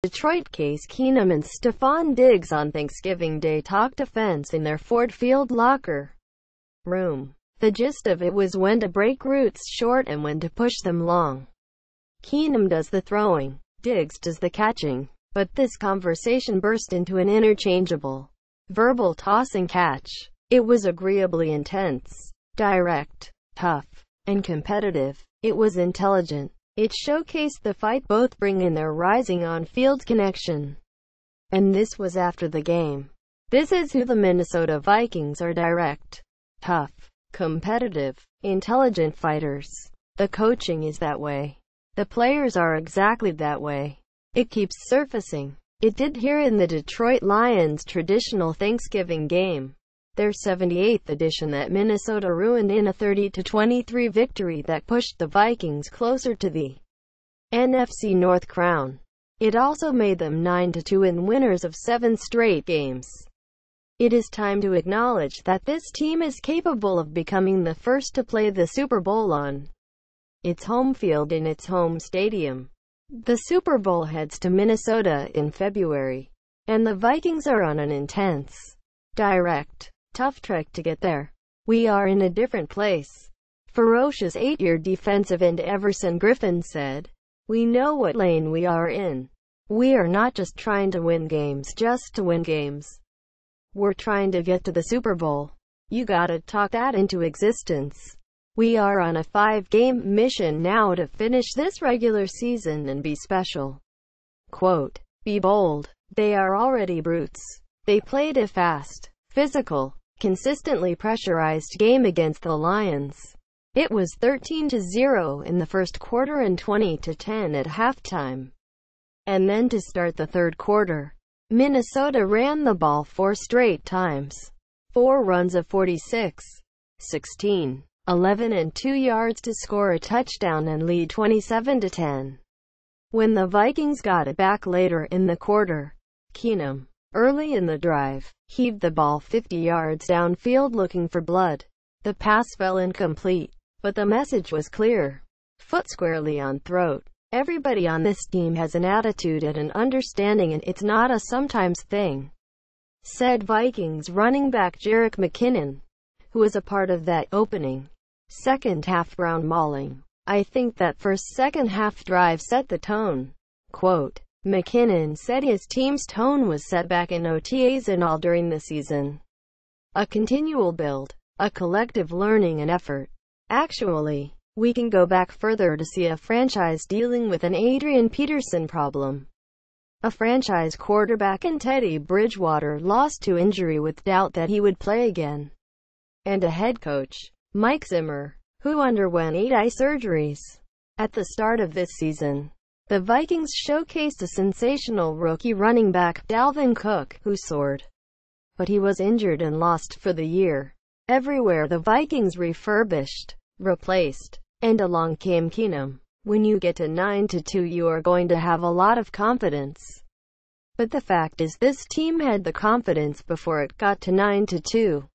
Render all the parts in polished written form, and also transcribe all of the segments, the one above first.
Detroit Case Keenum and Stephon Diggs on Thanksgiving Day talked offense in their Ford Field locker room. The gist of it was when to break routes short and when to push them long. Keenum does the throwing, Diggs does the catching. But this conversation burst into an interchangeable, verbal toss and catch. It was agreeably intense, direct, tough, and competitive. It was intelligent. It showcased the fight both bring in their rising on-field connection. And this was after the game. This is who the Minnesota Vikings are: direct, tough, competitive, intelligent fighters. The coaching is that way. The players are exactly that way. It keeps surfacing. It did here in the Detroit Lions' traditional Thanksgiving game, their 78th edition that Minnesota ruined in a 30-23 victory that pushed the Vikings closer to the NFC North crown. It also made them 9-2 and winners of 7 straight games. It is time to acknowledge that this team is capable of becoming the first to play the Super Bowl on its home field in its home stadium. The Super Bowl heads to Minnesota in February, and the Vikings are on an intense, direct, tough trek to get there. We are in a different place. Ferocious 8-year defensive end Everson Griffin said. We know what lane we are in. We are not just trying to win games just to win games. We're trying to get to the Super Bowl. You gotta talk that into existence. We are on a 5-game mission now to finish this regular season and be special. Quote, be bold. They are already brutes. They played a fast, physical, consistently pressurized game against the Lions. It was 13-0 in the first quarter and 20-10 at halftime. And then to start the third quarter, Minnesota ran the ball 4 straight times. 4 runs of 46, 16, 11 and 2 yards to score a touchdown and lead 27-10. When the Vikings got it back later in the quarter, Keenum, early in the drive, heaved the ball 50 yards downfield looking for blood. The pass fell incomplete, but the message was clear. Foot squarely on throat. Everybody on this team has an attitude and an understanding, and it's not a sometimes thing, said Vikings running back Jerick McKinnon, who was a part of that opening second half ground mauling. I think that first second half drive set the tone. Quote, McKinnon said his team's tone was set back in OTAs and all during the season. A continual build, a collective learning and effort. Actually, we can go back further to see a franchise dealing with an Adrian Peterson problem. A franchise quarterback in Teddy Bridgewater lost to injury with doubt that he would play again. And a head coach, Mike Zimmer, who underwent 8 eye surgeries. At the start of this season, the Vikings showcased a sensational rookie running back, Dalvin Cook, who soared. But he was injured and lost for the year. Everywhere the Vikings refurbished, replaced, and along came Keenum. When you get to 9-2 you are going to have a lot of confidence. But the fact is this team had the confidence before it got to 9-2.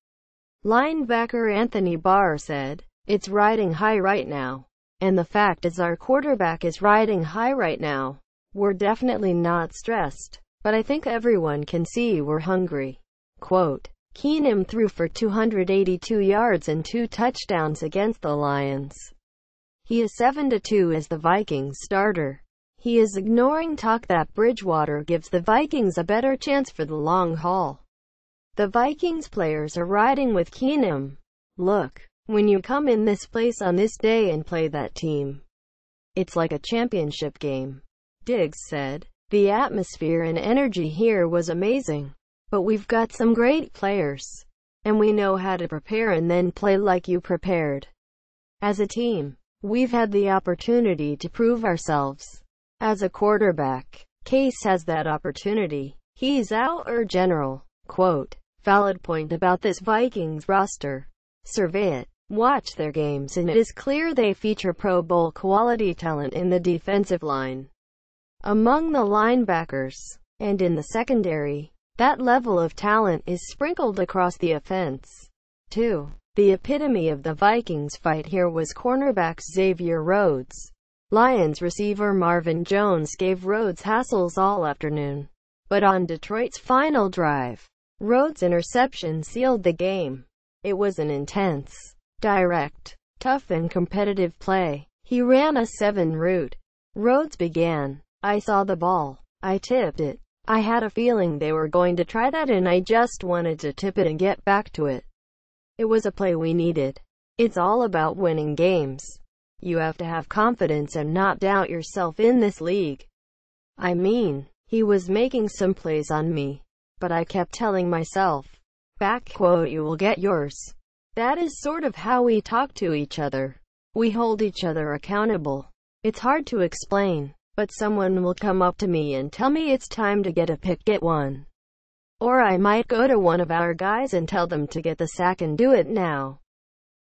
Linebacker Anthony Barr said, it's riding high right now. And the fact is our quarterback is riding high right now. We're definitely not stressed, but I think everyone can see we're hungry. Quote, Keenum threw for 282 yards and 2 touchdowns against the Lions. He is 7-2 as the Vikings starter. He is ignoring talk that Bridgewater gives the Vikings a better chance for the long haul. The Vikings players are riding with Keenum. Look, when you come in this place on this day and play that team, it's like a championship game. Diggs said, the atmosphere and energy here was amazing. But we've got some great players. And we know how to prepare and then play like you prepared. As a team, we've had the opportunity to prove ourselves. As a quarterback, Case has that opportunity. He's our general. Quote, valid point about this Vikings roster. Survey it. Watch their games and it is clear they feature Pro Bowl quality talent in the defensive line, among the linebackers, and in the secondary. That level of talent is sprinkled across the offense, too. The epitome of the Vikings fight here was cornerback Xavier Rhodes. Lions receiver Marvin Jones gave Rhodes hassles all afternoon. But on Detroit's final drive, Rhodes' interception sealed the game. It was an intense, direct, tough and competitive play. He ran a 7 route. Rhodes began. I saw the ball. I tipped it. I had a feeling they were going to try that and I just wanted to tip it and get back to it. It was a play we needed. It's all about winning games. You have to have confidence and not doubt yourself in this league. I mean, he was making some plays on me, but I kept telling myself, back quote, you will get yours. That is sort of how we talk to each other. We hold each other accountable. It's hard to explain, but someone will come up to me and tell me it's time to get a pick, get one. Or I might go to one of our guys and tell them to get the sack and do it now.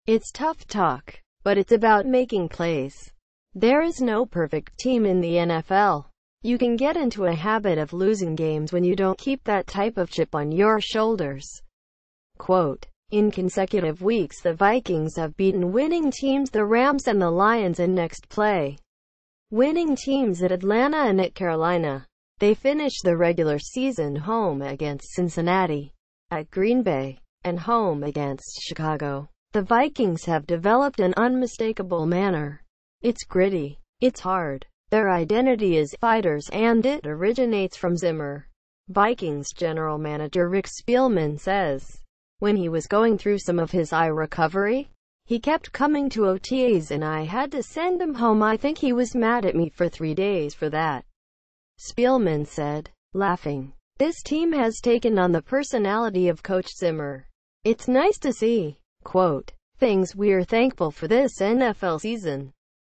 It's tough talk, but it's about making plays. There is no perfect team in the NFL. You can get into a habit of losing games when you don't keep that type of chip on your shoulders. Quote, in consecutive weeks the Vikings have beaten winning teams the Rams and the Lions in next play. Winning teams at Atlanta and at Carolina. They finished the regular season home against Cincinnati, at Green Bay, and home against Chicago. The Vikings have developed an unmistakable manner. It's gritty. It's hard. Their identity is fighters and it originates from Zimmer. Vikings general manager Rick Spielman says, when he was going through some of his eye recovery, he kept coming to OTAs and I had to send him home. I think he was mad at me for 3 days for that. Spielman said, laughing. This team has taken on the personality of Coach Zimmer. It's nice to see. Quote, things we're thankful for this NFL season.